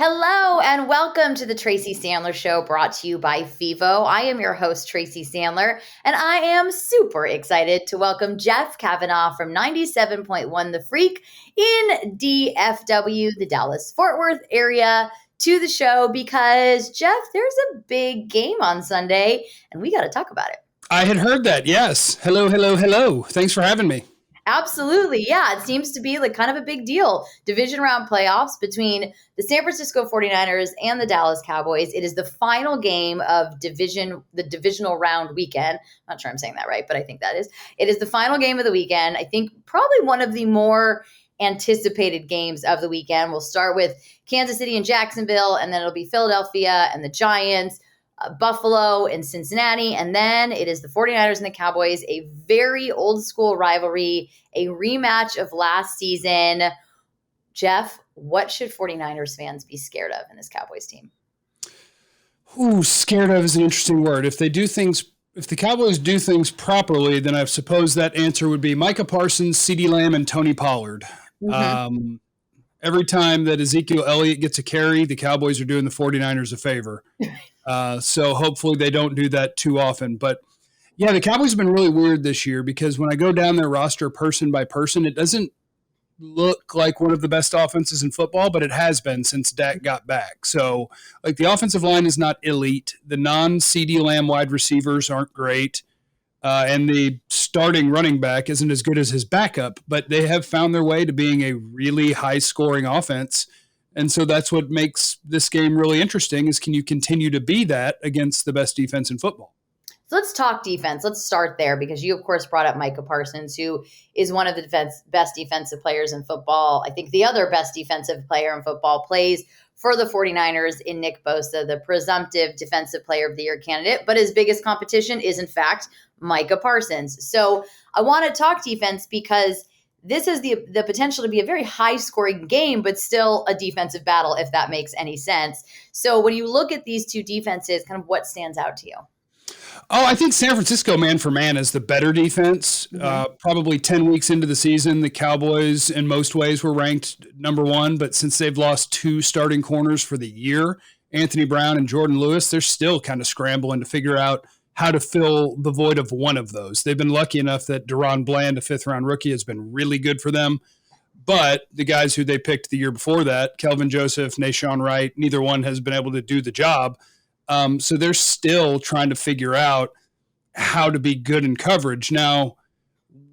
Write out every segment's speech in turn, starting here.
Hello and welcome to the Tracy Sandler Show, brought to you by Vivo. I am your host, Tracy Sandler, and I am super excited to welcome Jeff Cavanaugh from 97.1 The Freak in DFW, the Dallas-Fort Worth area, to the show because, Jeff, there's a big game on Sunday, and we got to talk about it. I had heard that, yes. Hello. Thanks for having me. Absolutely. Yeah, it seems to be like kind of a big deal. Division round playoffs between the San Francisco 49ers and the Dallas Cowboys. It is the final game of the divisional round weekend. I'm not sure I'm saying that right, but I think that is. It is the final game of the weekend. I think probably one of the more anticipated games of the weekend. We'll start with Kansas City and Jacksonville, and then it'll be Philadelphia and the Giants, Buffalo and Cincinnati, and then it is the 49ers and the Cowboys, a very old school rivalry, a rematch of last season. Jeff, what should 49ers fans be scared of in this Cowboys team? Ooh, scared of is an interesting word. If the Cowboys do things properly, then I suppose that answer would be Micah Parsons, CeeDee Lamb, and Tony Pollard. Mm-hmm. Every time that Ezekiel Elliott gets a carry, the Cowboys are doing the 49ers a favor. So hopefully they don't do that too often. But yeah, the Cowboys have been really weird this year because when I go down their roster person by person, it doesn't look like one of the best offenses in football, but it has been since Dak got back. So like the offensive line is not elite. The non-CeeDee Lamb wide receivers aren't great. And the starting running back isn't as good as his backup, but they have found their way to being a really high-scoring offense. And so that's what makes this game really interesting is can you continue to be that against the best defense in football? So let's talk defense. Let's start there because you, of course, brought up Micah Parsons, who is one of the best defensive players in football. I think the other best defensive player in football plays for the 49ers in Nick Bosa, the presumptive defensive player of the year candidate. But his biggest competition is, in fact, Micah Parsons. So I want to talk defense because this has the potential to be a very high-scoring game, but still a defensive battle, if that makes any sense. So when you look at these two defenses, kind of what stands out to you? Oh, I think San Francisco, man for man, is the better defense. Mm-hmm. Probably 10 weeks into the season, the Cowboys, in most ways, were ranked number one. But since they've lost two starting corners for the year, Anthony Brown and Jordan Lewis, they're still kind of scrambling to figure out how to fill the void of one of those. They've been lucky enough that Deron Bland, a fifth-round rookie, has been really good for them. But the guys who they picked the year before that, Kelvin Joseph, Nashawn Wright, neither one has been able to do the job. So they're still trying to figure out how to be good in coverage. Now,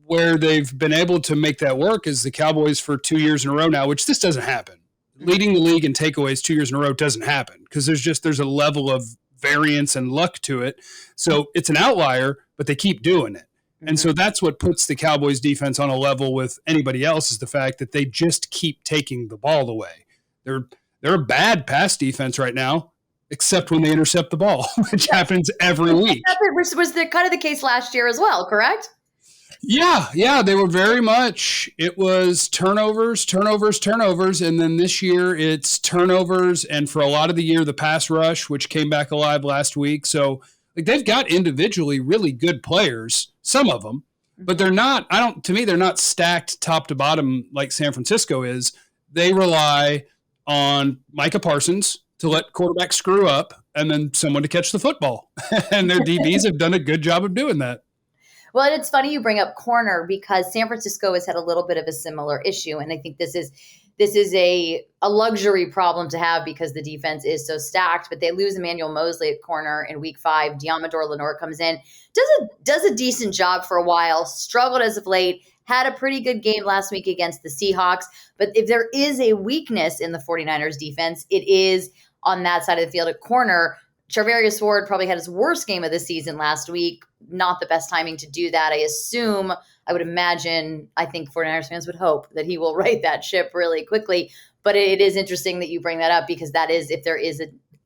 where they've been able to make that work is the Cowboys for 2 years in a row now, which this doesn't happen. Leading the league in takeaways 2 years in a row doesn't happen because there's a level of variance and luck to it. So it's an outlier, but they keep doing it. Mm-hmm. And so that's what puts the Cowboys defense on a level with anybody else is the fact that they just keep taking the ball away. They're a bad pass defense right now, except when they intercept the ball, which happens every week. Was kind of the case last year as well, correct? Yeah, they were very much. It was turnovers, and then this year it's turnovers, and for a lot of the year, the pass rush, which came back alive last week. So like they've got individually really good players, some of them, but they're not. To me, they're not stacked top to bottom like San Francisco is. They rely on Micah Parsons to let quarterbacks screw up, and then someone to catch the football, and their DBs have done a good job of doing that. Well, it's funny you bring up corner because San Francisco has had a little bit of a similar issue. And I think this is a luxury problem to have because the defense is so stacked. But they lose Emmanuel Mosley at corner in week 5. Deommodore Lenoir comes in, does a decent job for a while, struggled as of late, had a pretty good game last week against the Seahawks. But if there is a weakness in the 49ers defense, it is on that side of the field at corner. Charvarius Ward probably had his worst game of the season last week. Not the best timing to do that. I would imagine, I think 49ers fans would hope that he will right that ship really quickly. But it is interesting that you bring that up because that is if there is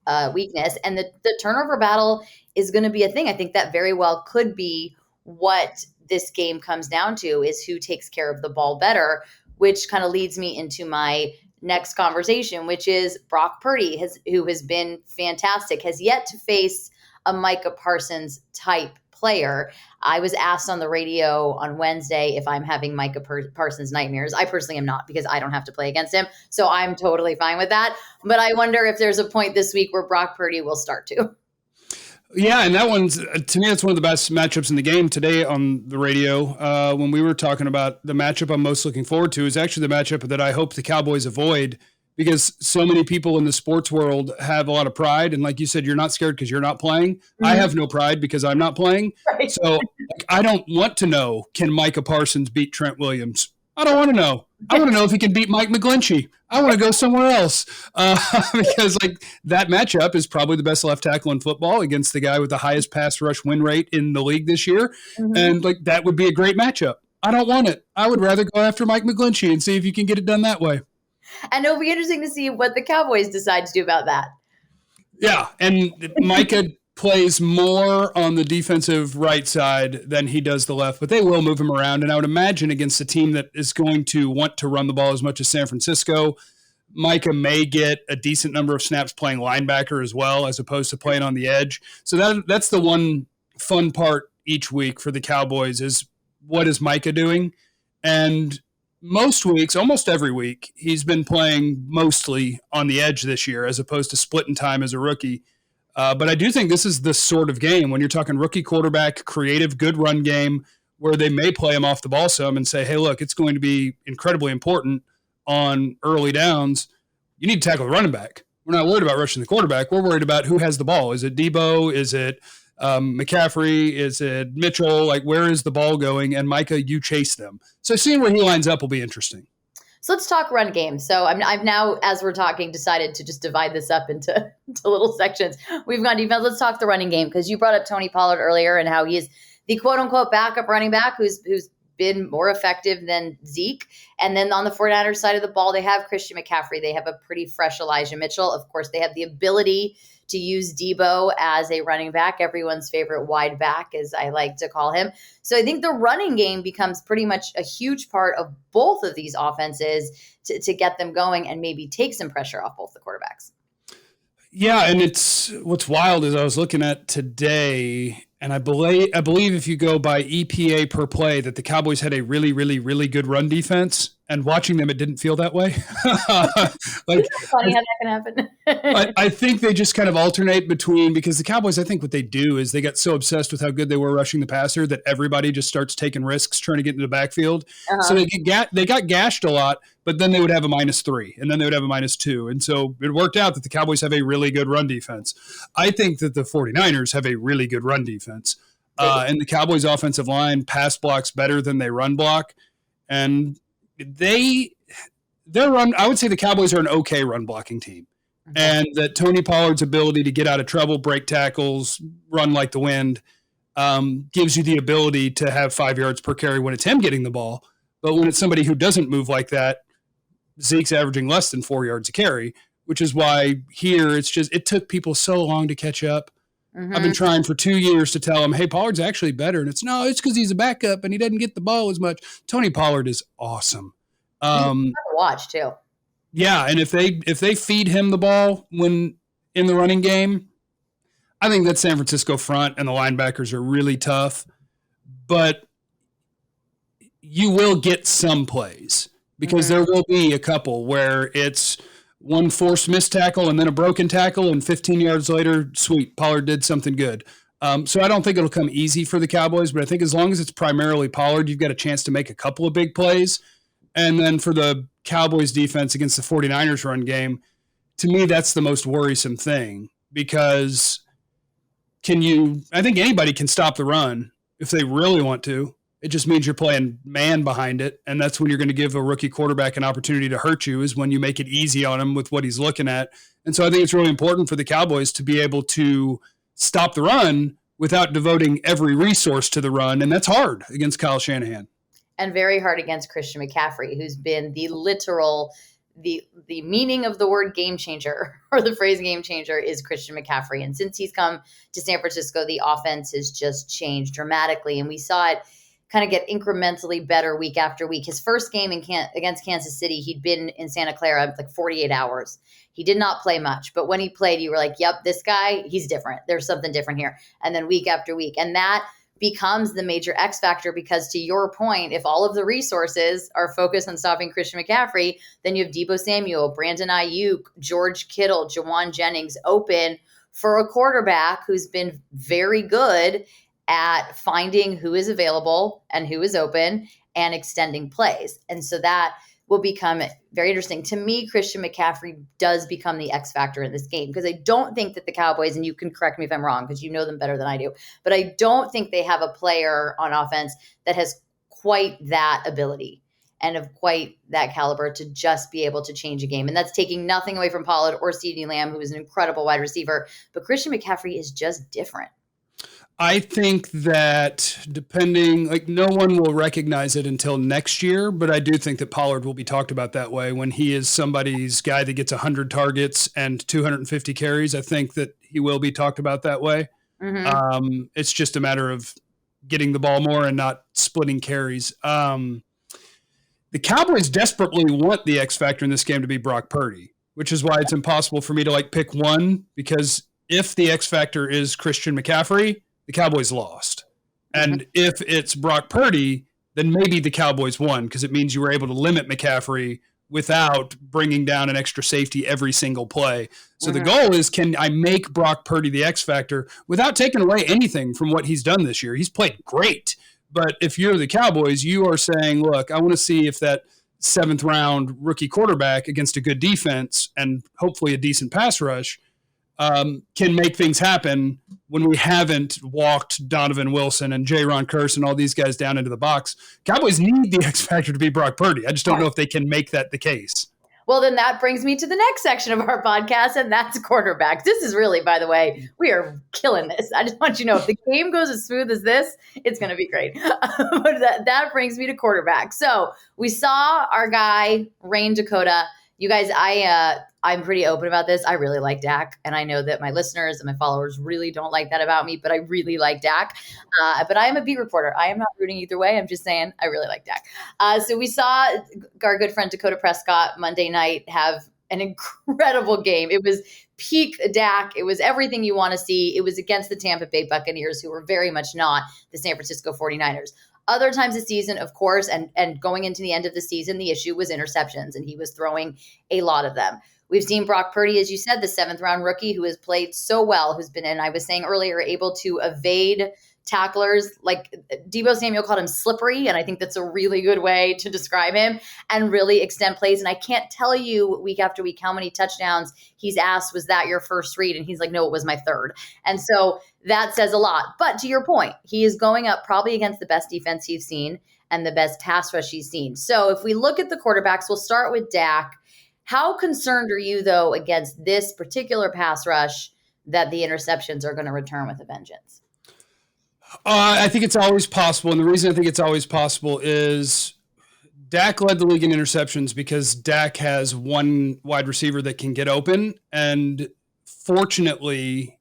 a weakness. And the turnover battle is going to be a thing. I think that very well could be what this game comes down to is who takes care of the ball better, which kind of leads me into my next conversation, which is Brock Purdy, who has been fantastic, has yet to face a Micah Parsons type player. I was asked on the radio on Wednesday if I'm having Micah Parsons nightmares. I personally am not, because I don't have to play against him. So I'm totally fine with that. But I wonder if there's a point this week where Brock Purdy will start to. Yeah, and that one's, to me, that's one of the best matchups in the game today on the radio. When we were talking about the matchup I'm most looking forward to is actually the matchup that I hope the Cowboys avoid, because so many people in the sports world have a lot of pride. And like you said, you're not scared because you're not playing. Mm-hmm. I have no pride because I'm not playing. Right. So I don't want to know, can Micah Parsons beat Trent Williams? I don't want to know. I want to know if he can beat Mike McGlinchey. I want to go somewhere else because that matchup is probably the best left tackle in football against the guy with the highest pass rush win rate in the league this year. Mm-hmm. And that would be a great matchup. I don't want it. I would rather go after Mike McGlinchey and see if you can get it done that way. And it'll be interesting to see what the Cowboys decide to do about that. Yeah, and Micah plays more on the defensive right side than he does the left, but they will move him around. And I would imagine against a team that is going to want to run the ball as much as San Francisco, Micah may get a decent number of snaps playing linebacker as well, as opposed to playing on the edge. So that's the one fun part each week for the Cowboys is, what is Micah doing? And most weeks, almost every week, he's been playing mostly on the edge this year, as opposed to splitting time as a rookie. But I do think this is the sort of game when you're talking rookie quarterback, creative, good run game, where they may play him off the ball some and say, hey, look, it's going to be incredibly important on early downs. You need to tackle the running back. We're not worried about rushing the quarterback. We're worried about who has the ball. Is it Deebo? Is it McCaffrey? Is it Mitchell? Where is the ball going? And Micah, you chase them. So seeing where he lines up will be interesting. So let's talk run game. So I've now, as we're talking, decided to just divide this up into little sections. We've gone defense. Let's talk the running game, because you brought up Tony Pollard earlier and how he's the quote-unquote backup running back who's been more effective than Zeke. And then on the 49ers side of the ball, they have Christian McCaffrey. They have a pretty fresh Elijah Mitchell. Of course, they have the ability to use Deebo as a running back, everyone's favorite wide back, as I like to call him. So I think the running game becomes pretty much a huge part of both of these offenses to get them going and maybe take some pressure off both the quarterbacks. Yeah, and what's wild is I was looking at today, and I believe if you go by EPA per play, that the Cowboys had a really, really, really good run defense. And watching them, it didn't feel that way. It's funny how that can happen. I think they just kind of alternate between, because the Cowboys, I think what they do is they got so obsessed with how good they were rushing the passer that everybody just starts taking risks trying to get into the backfield. Uh-huh. So they got gashed a lot, but then they would have a -3, and then they would have a -2. And so it worked out that the Cowboys have a really good run defense. I think that the 49ers have a really good run defense. And the Cowboys' offensive line pass blocks better than they run block. And their run, I would say the Cowboys are an okay run blocking team. Mm-hmm. And that Tony Pollard's ability to get out of trouble, break tackles, run like the wind, gives you the ability to have 5 yards per carry when it's him getting the ball. But when it's somebody who doesn't move like that, Zeke's averaging less than 4 yards a carry, which is why here it took people so long to catch up. Mm-hmm. I've been trying for 2 years to tell him, hey, Pollard's actually better. And it's because he's a backup and he doesn't get the ball as much. Tony Pollard is awesome. He's fun to watch too. Yeah, and if they feed him the ball when in the running game, I think that San Francisco front and the linebackers are really tough. But you will get some plays, because there will be a couple where it's one forced missed tackle and then a broken tackle, and 15 yards later, sweet, Pollard did something good. So I don't think it'll come easy for the Cowboys, but I think as long as it's primarily Pollard, you've got a chance to make a couple of big plays. And then for the Cowboys defense against the 49ers run game, to me, that's the most worrisome thing, because I think anybody can stop the run if they really want to. It just means you're playing man behind it, and that's when you're going to give a rookie quarterback an opportunity to hurt you, is when you make it easy on him with what he's looking at. And so I think it's really important for the Cowboys to be able to stop the run without devoting every resource to the run, and that's hard against Kyle Shanahan. And very hard against Christian McCaffrey, who's been the literal, the meaning of the word game changer, or the phrase game changer, is Christian McCaffrey. And since he's come to San Francisco, the offense has just changed dramatically. And we saw it kind of get incrementally better week after week. His first game against Kansas City, he'd been in Santa Clara 48 hours. He did not play much, but when he played, you were like, yep, this guy, he's different. There's something different here. And then week after week. And that becomes the major X factor, because to your point, if all of the resources are focused on stopping Christian McCaffrey, then you have Deebo Samuel, Brandon Ayuk, George Kittle, Jawan Jennings open for a quarterback who's been very good at finding who is available and who is open and extending plays. And so that will become very interesting. To me, Christian McCaffrey does become the X factor in this game, because I don't think that the Cowboys, and you can correct me if I'm wrong because you know them better than I do, but I don't think they have a player on offense that has quite that ability and of quite that caliber to just be able to change a game. And that's taking nothing away from Pollard or CeeDee Lamb, who is an incredible wide receiver, but Christian McCaffrey is just different. I think that no one will recognize it until next year, but I do think that Pollard will be talked about that way when he is somebody's guy that gets 100 targets and 250 carries. I think that he will be talked about that way. Mm-hmm. It's just a matter of getting the ball more and not splitting carries. The Cowboys desperately want the X factor in this game to be Brock Purdy, which is why it's impossible for me to pick one, because if the X factor is Christian McCaffrey, the Cowboys lost. And if it's Brock Purdy, then maybe the Cowboys won, because it means you were able to limit McCaffrey without bringing down an extra safety every single play. So the goal is, can I make Brock Purdy the X factor without taking away anything from what he's done this year? He's played great. But if you're the Cowboys, you are saying, look, I want to see if that 7th round rookie quarterback against a good defense and hopefully a decent pass rush can make things happen when we haven't walked Donovan Wilson and Jaron Kearse and all these guys down into the box. Cowboys need the X factor to be Brock Purdy. I just don't know if they can make that the case. Well, then that brings me to the next section of our podcast, and that's quarterbacks. This is really, by the way, we are killing this. I just want you to know, if the game goes as smooth as this, it's going to be great. But that brings me to quarterbacks. So we saw our guy, Rain Dakota. You guys, I'm pretty open about this. I really like Dak, and I know that my listeners and my followers really don't like that about me, but I really like Dak. But I am a beat reporter. I am not rooting either way. I'm just saying I really like Dak. So we saw our good friend Dakota Prescott Monday night have an incredible game. It was peak Dak. It was everything you want to see. It was against the Tampa Bay Buccaneers, who were very much not the San Francisco 49ers. Other times this season, of course, and going into the end of the season, the issue was interceptions, and he was throwing a lot of them. We've seen Brock Purdy, as you said, the 7th round rookie who has played so well, who's been, and I was saying earlier, able to evade tacklers. Like Deebo Samuel called him slippery, and I think that's a really good way to describe him, and really extend plays. And I can't tell you week after week how many touchdowns he's asked, was that your first read? And he's like, no, it was my third. And so that says a lot. But to your point, he is going up probably against the best defense he's seen and the best pass rush he's seen. So if we look at the quarterbacks, we'll start with Dak. How concerned are you, though, against this particular pass rush that the interceptions are going to return with a vengeance? I think it's always possible. And the reason I think it's always possible is Dak led the league in interceptions because Dak has one wide receiver that can get open. And fortunately,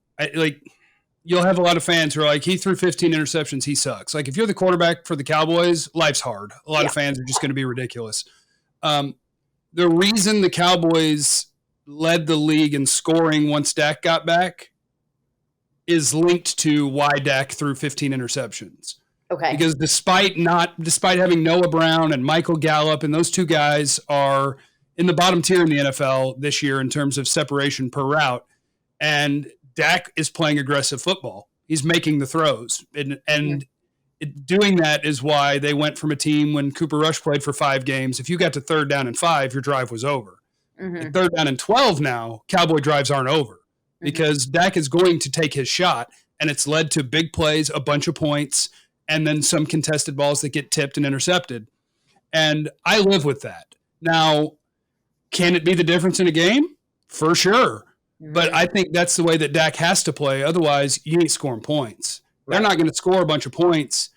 you'll have a lot of fans who are like, he threw 15 interceptions, he sucks. Like, if you're the quarterback for the Cowboys, life's hard. A lot of fans are just going to be ridiculous. The reason the Cowboys led the league in scoring once Dak got back is linked to why Dak threw 15 interceptions. Okay. Because despite having Noah Brown and Michael Gallup, and those two guys are in the bottom tier in the NFL this year in terms of separation per route, and Dak is playing aggressive football. He's making the throws. And doing that is why they went from a team when Cooper Rush played for 5 games. If you got to 3rd down and 5, your drive was over. At 3rd down and 12 now, Cowboy drives aren't over because Dak is going to take his shot, and it's led to big plays, a bunch of points, and then some contested balls that get tipped and intercepted. And I live with that. Now, can it be the difference in a game? For sure. But I think that's the way that Dak has to play. Otherwise, you ain't scoring points. Right. They're not going to score a bunch of points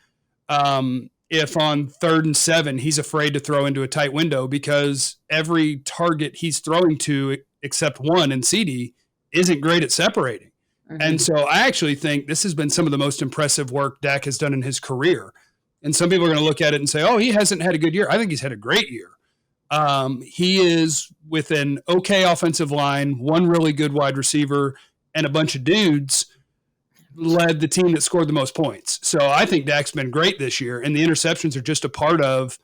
if on 3rd and 7 he's afraid to throw into a tight window, because every target he's throwing to except one in CD isn't great at separating. And so I actually think this has been some of the most impressive work Dak has done in his career. And some people are going to look at it and say, oh, he hasn't had a good year. I think he's had a great year. He is with an okay offensive line, one really good wide receiver, and a bunch of dudes. led the team that scored the most points. So I think Dak's been great this year, and the interceptions are just a part of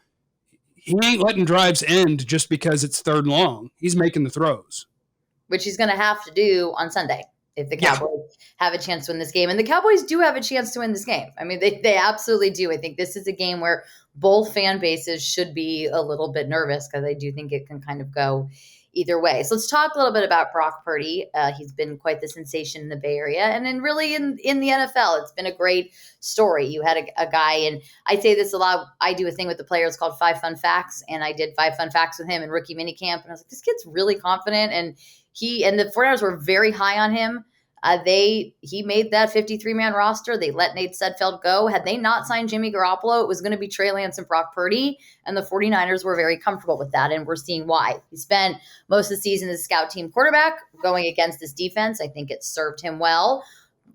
he ain't letting drives end just because it's third and long. He's making the throws. Which he's going to have to do on Sunday if the Cowboys have a chance to win this game. And the Cowboys do have a chance to win this game. I mean, they absolutely do. I think this is a game where both fan bases should be a little bit nervous because I do think it can kind of go either way. So let's talk a little bit about Brock Purdy. He's been quite the sensation in the Bay Area and then really in the NFL. It's been a great story. You had a guy, and I say this a lot. I do a thing with the players called 5 Fun Facts, and I did 5 Fun Facts with him in rookie minicamp. And I was like, this kid's really confident, and the 49ers were very high on him. He made that 53-man roster. They let Nate Sudfeld go. Had they not signed Jimmy Garoppolo, it was going to be Trey Lance and Brock Purdy, and the 49ers were very comfortable with that, and we're seeing why. He spent most of the season as a scout team quarterback going against this defense. I think it served him well.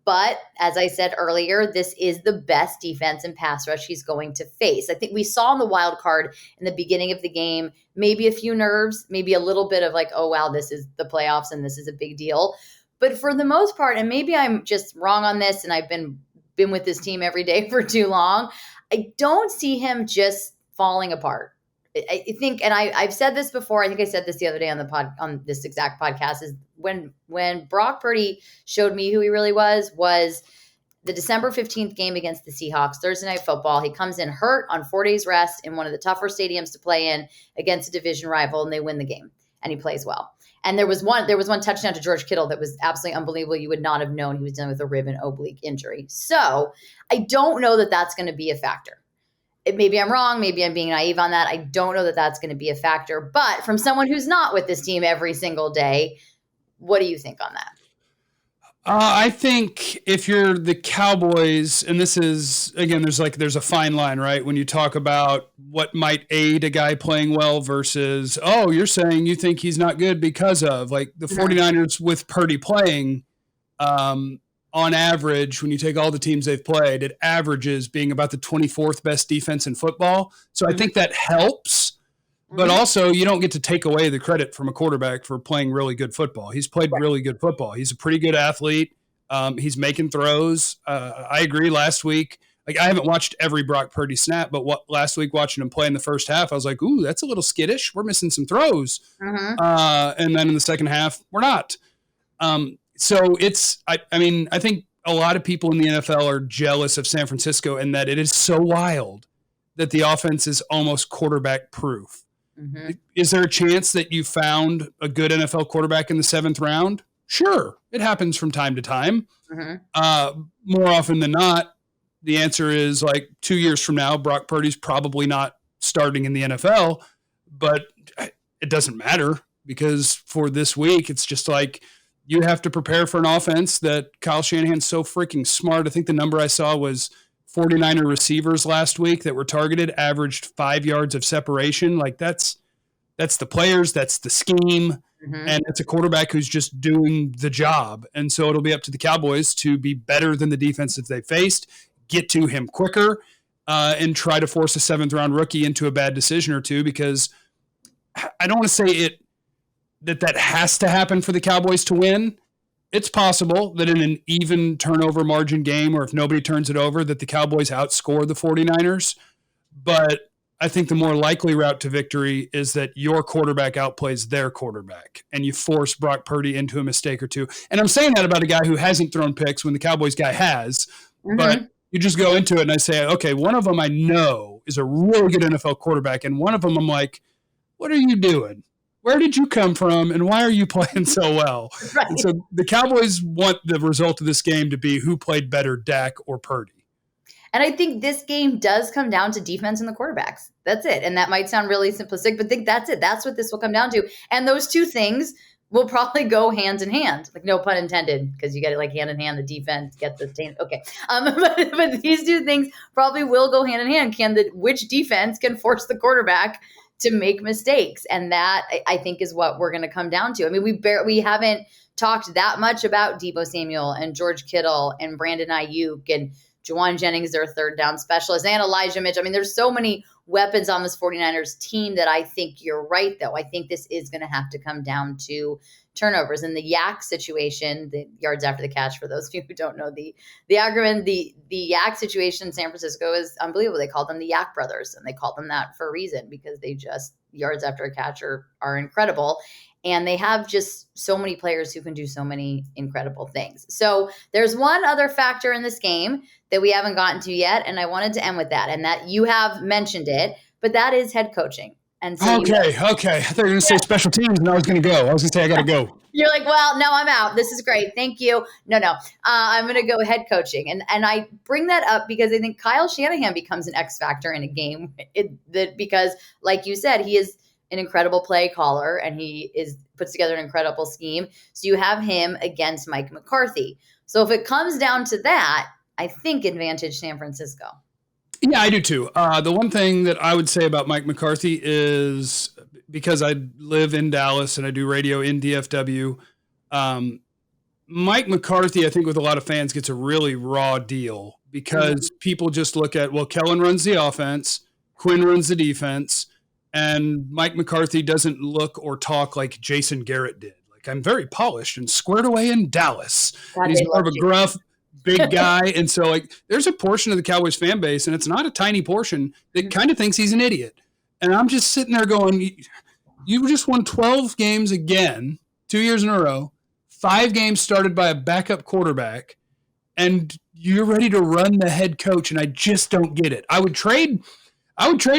But as I said earlier, this is the best defense and pass rush he's going to face. I think we saw in the wild card in the beginning of the game, maybe a few nerves, maybe a little bit of like, oh, wow, this is the playoffs and this is a big deal. But for the most part, and maybe I'm just wrong on this and I've been with this team every day for too long, I don't see him just falling apart. I think, and I've said this before, I think I said this the other day on this exact podcast, is when Brock Purdy showed me who he really was the December 15th game against the Seahawks, Thursday Night Football. He comes in hurt on 4 days rest in one of the tougher stadiums to play in against a division rival, and they win the game, and he plays well. And there was one touchdown to George Kittle that was absolutely unbelievable. You would not have known he was dealing with a rib and oblique injury. So I don't know that that's going to be a factor. Maybe I'm wrong. Maybe I'm being naive on that. I don't know that that's going to be a factor. But from someone who's not with this team every single day, what do you think on that? I think if you're the Cowboys, and this is, again, there's a fine line, right? When you talk about what might aid a guy playing well versus, oh, you're saying you think he's not good because of, like, the 49ers with Purdy playing, on average, when you take all the teams they've played, it averages being about the 24th best defense in football. So I think that helps, but also you don't get to take away the credit from a quarterback for playing really good football. He's played really good football. He's a pretty good athlete. He's making throws. I agree last week. Like, I haven't watched every Brock Purdy snap, but last week watching him play in the first half, I was like, ooh, that's a little skittish. We're missing some throws. And then in the second half, we're not. So it's, I think a lot of people in the NFL are jealous of San Francisco in that it is so wild that the offense is almost quarterback proof. Is there a chance that you found a good NFL quarterback in the 7th round? Sure. It happens from time to time. More often than not, the answer is like 2 years from now, Brock Purdy's probably not starting in the NFL, but it doesn't matter because for this week, it's just like, you have to prepare for an offense that Kyle Shanahan's so freaking smart. I think the number I saw was 49er receivers last week that were targeted averaged 5 yards of separation. Like that's the players, that's the scheme, and it's a quarterback who's just doing the job. And so it'll be up to the Cowboys to be better than the defense that they faced, get to him quicker, and try to force a 7th-round rookie into a bad decision or two, because I don't want to say that has to happen for the Cowboys to win. It's possible that in an even turnover margin game, or if nobody turns it over, that the Cowboys outscore the 49ers. But I think the more likely route to victory is that your quarterback outplays their quarterback and you force Brock Purdy into a mistake or two. And I'm saying that about a guy who hasn't thrown picks when the Cowboys guy has, but you just go into it and I say, okay, one of them I know is a really good NFL quarterback. And one of them I'm like, what are you doing? Where did you come from, and why are you playing so well? And so the Cowboys want the result of this game to be who played better, Dak or Purdy. And I think this game does come down to defense and the quarterbacks. That's it. And that might sound really simplistic, but I think that's it. That's what this will come down to. And those two things will probably go hand in hand. Like, no pun intended, because you get it like hand in hand, the defense, get the – okay. But these two things probably will go hand in hand. Which defense can force the quarterback to make mistakes? And that, I think, is what we're going to come down to. I mean, we haven't talked that much about Deebo Samuel and George Kittle and Brandon Ayuk and Juwan Jennings, their third down specialist, and Elijah Mitchell. I mean, there's so many weapons on this 49ers team that I think you're right, though. I think this is going to have to come down to turnovers. In the yak situation, the yards after the catch, for those of you who don't know the acronym, the yak situation in San Francisco is unbelievable. They call them the Yak Brothers, and they call them that for a reason, because they just yards after a catch are incredible. And they have just so many players who can do so many incredible things. So there's one other factor in this game that we haven't gotten to yet, and I wanted to end with that, and that you have mentioned it, but that is head coaching. And so okay. I thought you were going to say special teams, and I was going to go. I was going to say I got to go. You're like, well, no, I'm out. This is great. Thank you. No. I'm going to go head coaching. And I bring that up because I think Kyle Shanahan becomes an X factor in a game because, like you said, he is an incredible play caller, and he puts together an incredible scheme. So you have him against Mike McCarthy. So if it comes down to that, I think advantage San Francisco. Yeah, I do too. The one thing that I would say about Mike McCarthy is, because I live in Dallas and I do radio in DFW, Mike McCarthy, I think with a lot of fans, gets a really raw deal because people just look at, well, Kellen runs the offense, Quinn runs the defense, and Mike McCarthy doesn't look or talk like Jason Garrett did. Like, I'm very polished and squared away in Dallas. God, and he's more of a gruff, big guy. And so, like, there's a portion of the Cowboys fan base, and it's not a tiny portion, that kind of thinks he's an idiot. And I'm just sitting there going, you just won 12 games again, 2 years in a row, 5 games started by a backup quarterback, and you're ready to run the head coach, and I just don't get it. I would trade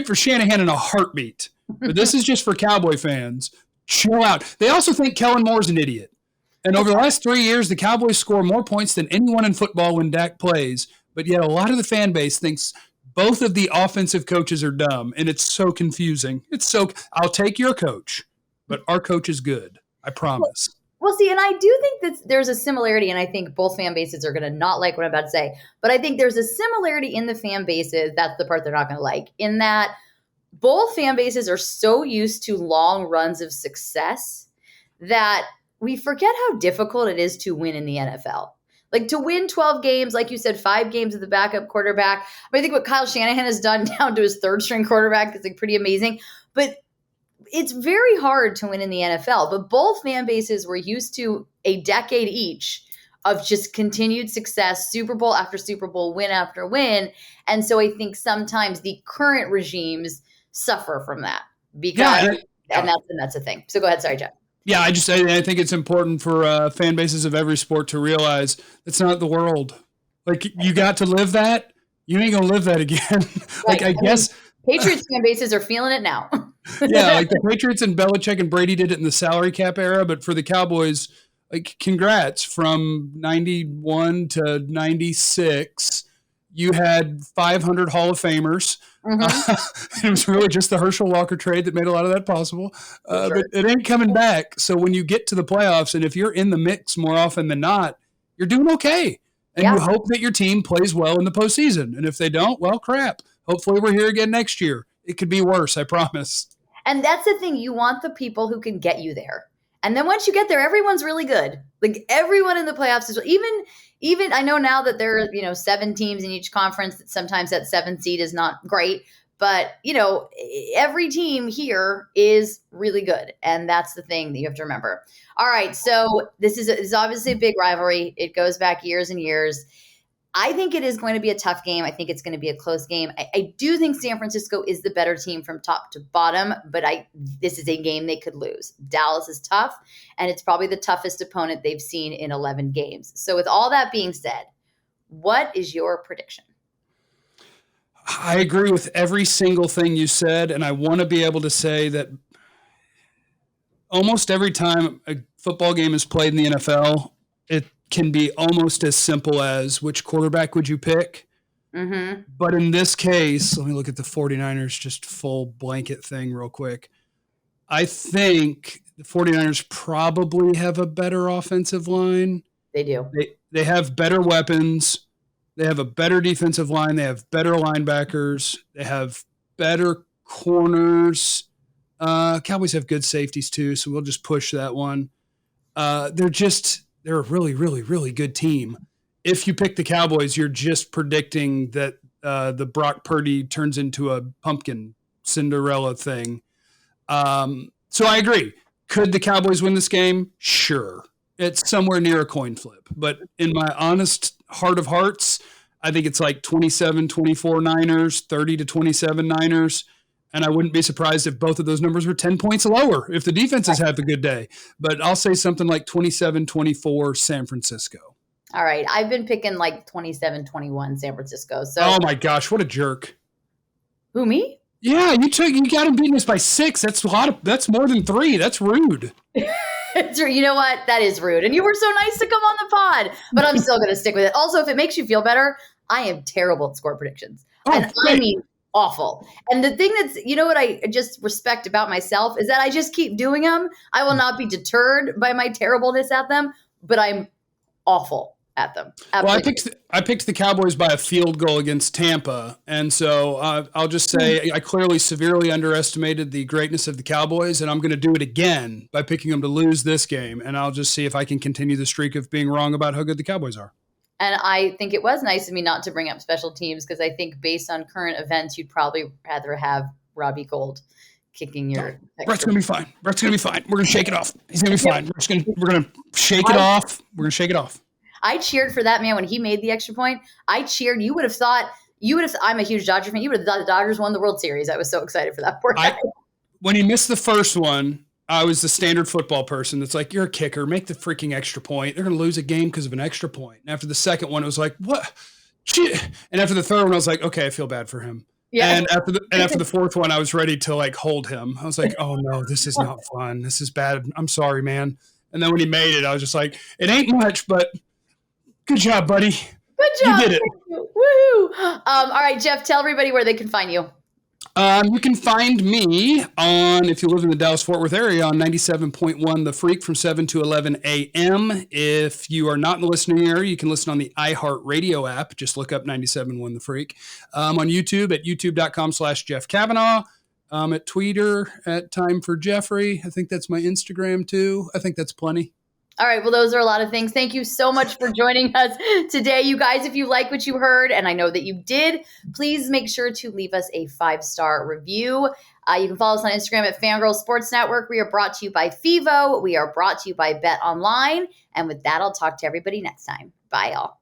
for Shanahan in a heartbeat, but this is just for Cowboy fans. Chill out. They also think Kellen Moore's an idiot. And over the last 3 years, the Cowboys score more points than anyone in football when Dak plays, but yet a lot of the fan base thinks both of the offensive coaches are dumb, and it's so confusing. I'll take your coach, but our coach is good. I promise. Well, see, and I do think that there's a similarity, and I think both fan bases are going to not like what I'm about to say, but I think there's a similarity in the fan bases. That's the part they're not going to like, in that both fan bases are so used to long runs of success that we forget how difficult it is to win in the NFL. Like, to win 12 games, like you said, 5 games with the backup quarterback. I think what Kyle Shanahan has done down to his third string quarterback is like pretty amazing. But it's very hard to win in the NFL. But both fan bases were used to a decade each of just continued success, Super Bowl after Super Bowl, win after win. And so I think sometimes the current regimes suffer from that because, and that's a thing. So go ahead. Sorry, Jeff. Yeah, I think it's important for fan bases of every sport to realize it's not the world. Like, you got to live that. You ain't going to live that again. Like, I guess Patriots fan bases are feeling it now. Yeah, like the Patriots and Belichick and Brady did it in the salary cap era, but for the Cowboys, like, congrats. From 91 to 96, you had 500 Hall of Famers. It was really just the Herschel Walker trade that made a lot of that possible. But it ain't coming back. So when you get to the playoffs, and if you're in the mix more often than not, you're doing okay. And you hope that your team plays well in the postseason. And if they don't, well, crap. Hopefully we're here again next year. It could be worse, I promise. And that's the thing. You want the people who can get you there. And then once you get there, everyone's really good. Like, everyone in the playoffs is even I know now that there are, 7 teams in each conference, that sometimes that 7th seed is not great, but every team here is really good. And that's the thing that you have to remember. All right. So this is obviously a big rivalry. It goes back years and years. I think it is going to be a tough game. I think it's going to be a close game. I do think San Francisco is the better team from top to bottom, but this is a game they could lose. Dallas is tough, and it's probably the toughest opponent they've seen in 11 games. So with all that being said, what is your prediction? I agree with every single thing you said, and I want to be able to say that almost every time a football game is played in the NFL, it can be almost as simple as, which quarterback would you pick? But in this case, let me look at the 49ers, just full blanket thing real quick. I think the 49ers probably have a better offensive line. They do. They have better weapons. They have a better defensive line. They have better linebackers. They have better corners. Cowboys have good safeties too, so we'll just push that one. They're a really, really, really good team. If you pick the Cowboys, you're just predicting that the Brock Purdy turns into a pumpkin Cinderella thing. So I agree. Could the Cowboys win this game? Sure. It's somewhere near a coin flip. But in my honest heart of hearts, I think it's like 27-24 Niners, 30-27 Niners. And I wouldn't be surprised if both of those numbers were 10 points lower if the defenses have a good day. But I'll say something like 27-24 San Francisco. All right. I've been picking like 27-21 San Francisco. So, oh my gosh, what a jerk. Who, me? Yeah, you got him beating us by 6. That's more than 3. That's rude. You know what? That is rude. And you were so nice to come on the pod, but I'm still going to stick with it. Also, if it makes you feel better, I am terrible at score predictions. And I mean, awful. And the thing that's, you know what I just respect about myself is that I just keep doing them. I will not be deterred by my terribleness at them, but I'm awful at them. Absolutely. Well, I picked the Cowboys by a field goal against Tampa, and so I'll just say I clearly severely underestimated the greatness of the Cowboys, and I'm going to do it again by picking them to lose this game, and I'll just see if I can continue the streak of being wrong about how good the Cowboys are. And I think it was nice of me not to bring up special teams because I think based on current events, you'd probably rather have Robbie Gould kicking your. Brett's going to be fine. Brett's going to be fine. We're going to shake it off. He's going to be fine. We're going to shake it off. We're going to shake it off. I cheered for that man when he made the extra point. I cheered. You would have thought, I'm a huge Dodger fan. You would have thought the Dodgers won the World Series. I was so excited for that poor guy. When he missed the first one, I was the standard football person that's like, you're a kicker. Make the freaking extra point. They're going to lose a game because of an extra point. And after the second one, it was like, what? Shit. And after the third one, I was like, okay, I feel bad for him. Yeah. And after the fourth one, I was ready to like hold him. I was like, oh no, this is not fun. This is bad. I'm sorry, man. And then when he made it, I was just like, it ain't much, but good job, buddy. Good job. You did it. Woohoo. All right, Jeff, tell everybody where they can find you. You can find me on, if you live in the Dallas-Fort Worth area, on 97.1 The Freak from 7 to 11 a.m. If you are not in the listening area, you can listen on the iHeartRadio app. Just look up 97.1 The Freak. On YouTube at youtube.com/Jeff Cavanaugh. At Twitter at Time for Jeffrey. I think that's my Instagram too. I think that's plenty. All right. Well, those are a lot of things. Thank you so much for joining us today. You guys, if you like what you heard, and I know that you did, please make sure to leave us a 5-star review. You can follow us on Instagram at Fangirl Sports Network. We are brought to you by FIVO. We are brought to you by Bet Online. And with that, I'll talk to everybody next time. Bye, y'all.